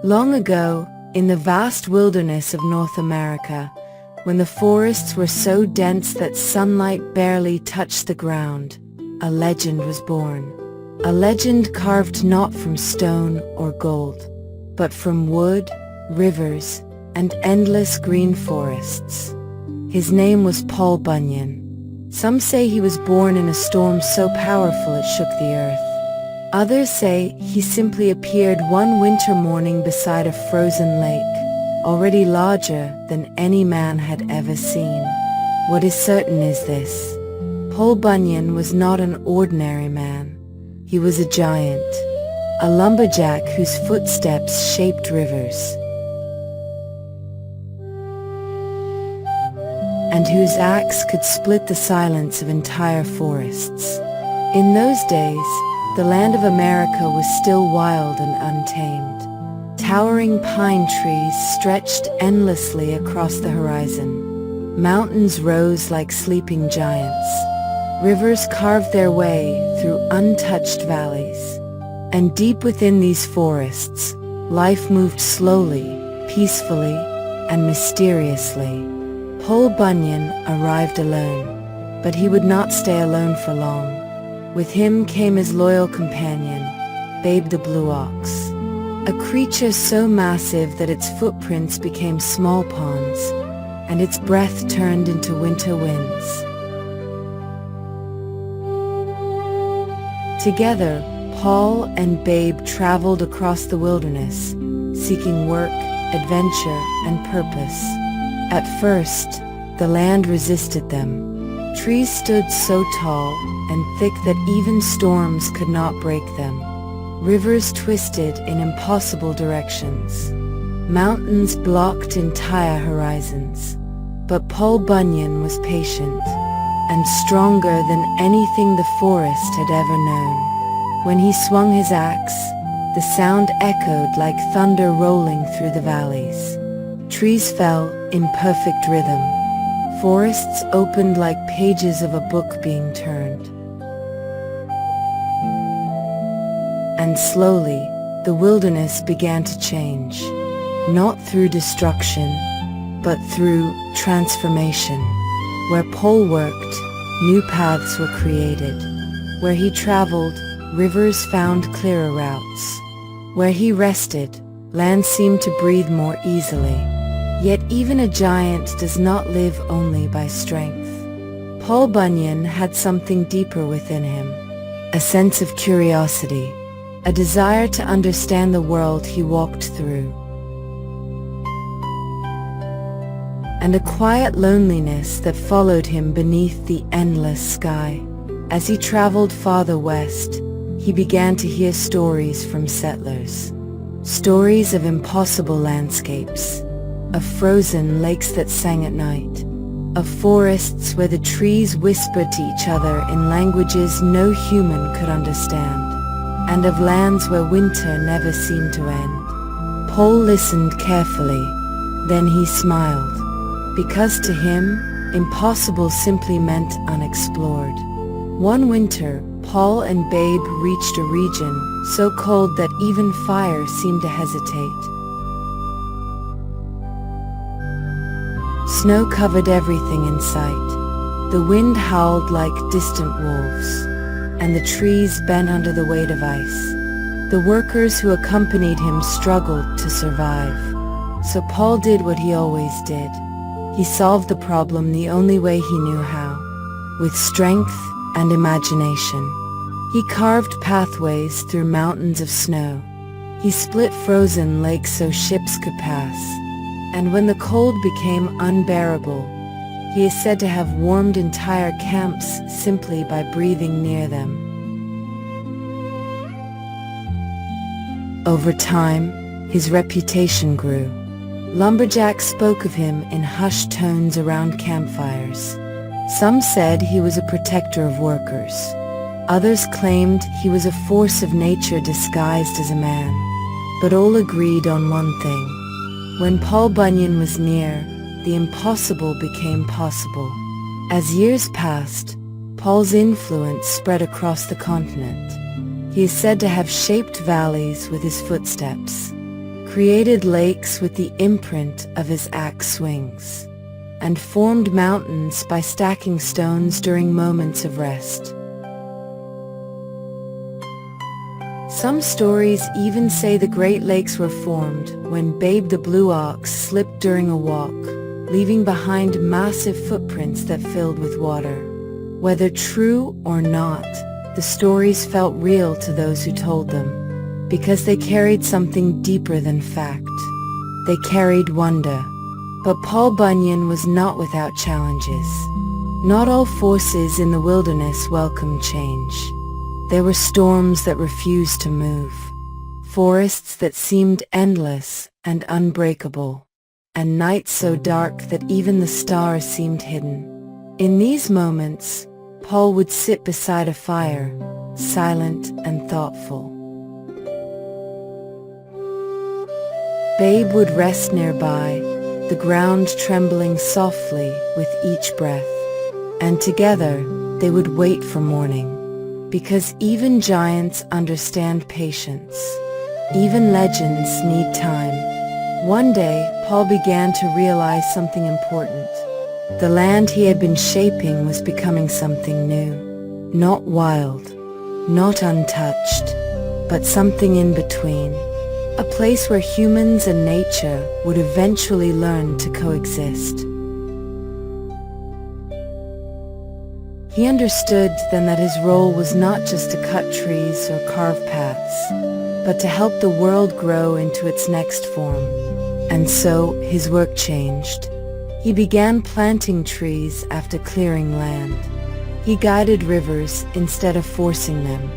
Long ago, in the vast wilderness of North America, when the forests were so dense that sunlight barely touched the ground, a legend was born. A legend carved not from stone or gold, but from wood, rivers, and endless green forests. His name was Paul Bunyan. Some say he was born in a storm so powerful it shook the earth. Others say he simply appeared one winter morning beside a frozen lake, already larger than any man had ever seen. What is certain is this: Paul Bunyan was not an ordinary man. He was a giant, a lumberjack whose footsteps shaped rivers, and whose axe could split the silence of entire forests. In those days, the land of America was still wild and untamed. Towering pine trees stretched endlessly across the horizon. Mountains rose like sleeping giants. Rivers carved their way through untouched valleys. And deep within these forests, life moved slowly, peacefully, and mysteriously. Paul Bunyan arrived alone, but he would not stay alone for long. With him came his loyal companion, Babe the blue ox, a creature so massive that its footprints became small ponds, and its breath turned into winter winds. Together, Paul and Babe traveled across the wilderness, seeking work, adventure, and purpose. At first, the land resisted them. Trees stood so tall and thick that even storms could not break them. Rivers twisted in impossible directions. Mountains blocked entire horizons. But Paul Bunyan was patient, and stronger than anything the forest had ever known. When he swung his axe, the sound echoed like thunder rolling through the valleys. Trees fell in perfect rhythm. Forests opened like pages of a book being turned. And slowly, the wilderness began to change, not through destruction, but through transformation. Where Paul worked, new paths were created. Where he traveled, rivers found clearer routes. Where he rested, land seemed to breathe more easily. Yet even a giant does not live only by strength. Paul Bunyan had something deeper within him, a sense of curiosity, a desire to understand the world he walked through, and a quiet loneliness that followed him beneath the endless sky. As he traveled farther west, he began to hear stories from settlers, stories of impossible landscapes, of frozen lakes that sang at night, of forests where the trees whispered to each other in languages no human could understand, and of lands where winter never seemed to end. Paul listened carefully, then he smiled, because to him, impossible simply meant unexplored. One winter, Paul and Babe reached a region so cold that even fire seemed to hesitate. Snow covered everything in sight. The wind howled like distant wolves, and the trees bent under the weight of ice. The workers who accompanied him struggled to survive. So Paul did what he always did. He solved the problem the only way he knew how, with strength and imagination. He carved pathways through mountains of snow. He split frozen lakes so ships could pass. And when the cold became unbearable, he is said to have warmed entire camps simply by breathing near them. Over time, his reputation grew. Lumberjacks spoke of him in hushed tones around campfires. Some said he was a protector of workers. Others claimed he was a force of nature disguised as a man. But all agreed on one thing. When Paul Bunyan was near, the impossible became possible. As years passed, Paul's influence spread across the continent. He is said to have shaped valleys with his footsteps, created lakes with the imprint of his axe swings, and formed mountains by stacking stones during moments of rest. Some stories even say the Great Lakes were formed when Babe the Blue Ox slipped during a walk, leaving behind massive footprints that filled with water. Whether true or not, the stories felt real to those who told them, because they carried something deeper than fact. They carried wonder. But Paul Bunyan was not without challenges. Not all forces in the wilderness welcomed change. There were storms that refused to move, forests that seemed endless and unbreakable, and nights so dark that even the stars seemed hidden. In these moments, Paul would sit beside a fire, silent and thoughtful. Babe would rest nearby, the ground trembling softly with each breath, and together they would wait for morning. Because even giants understand patience. Even legends need time. One day, Paul began to realize something important. The land he had been shaping was becoming something new. Not wild, not untouched, but something in between. A place where humans and nature would eventually learn to coexist. He understood then that his role was not just to cut trees or carve paths, but to help the world grow into its next form. And so his work changed. He began planting trees after clearing land. He guided rivers instead of forcing them.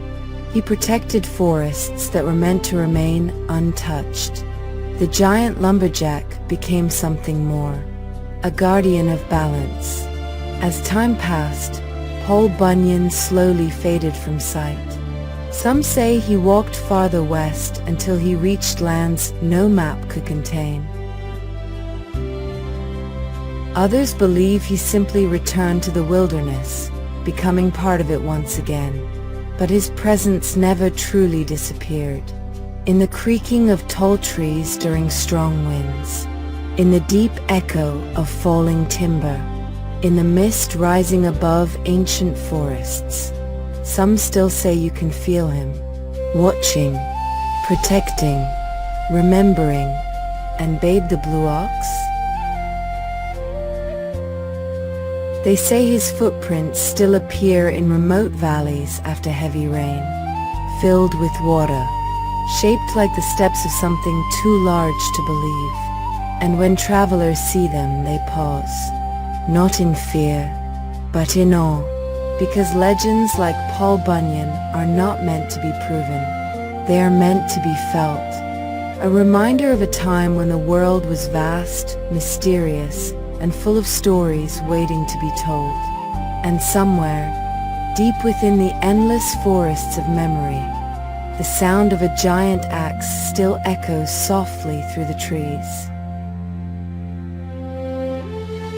He protected forests that were meant to remain untouched. The giant lumberjack became something more, a guardian of balance. As time passed, Paul Bunyan slowly faded from sight. Some say he walked farther west until he reached lands no map could contain. Others believe he simply returned to the wilderness, becoming part of it once again. But his presence never truly disappeared. In the creaking of tall trees during strong winds, in the deep echo of falling timber, in the mist rising above ancient forests, some still say you can feel him, watching, protecting, remembering. And Babe the Blue Ox? They say his footprints still appear in remote valleys after heavy rain, filled with water, shaped like the steps of something too large to believe. And when travelers see them, they pause. Not in fear, but in awe, because legends like Paul Bunyan are not meant to be proven. They are meant to be felt. A reminder of a time when the world was vast, mysterious, and full of stories waiting to be told. And somewhere, deep within the endless forests of memory, the sound of a giant axe still echoes softly through the trees.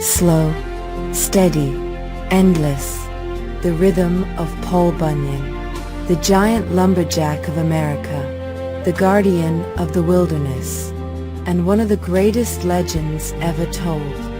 Slow, steady, endless, the rhythm of Paul Bunyan, the giant lumberjack of America, the guardian of the wilderness, and one of the greatest legends ever told.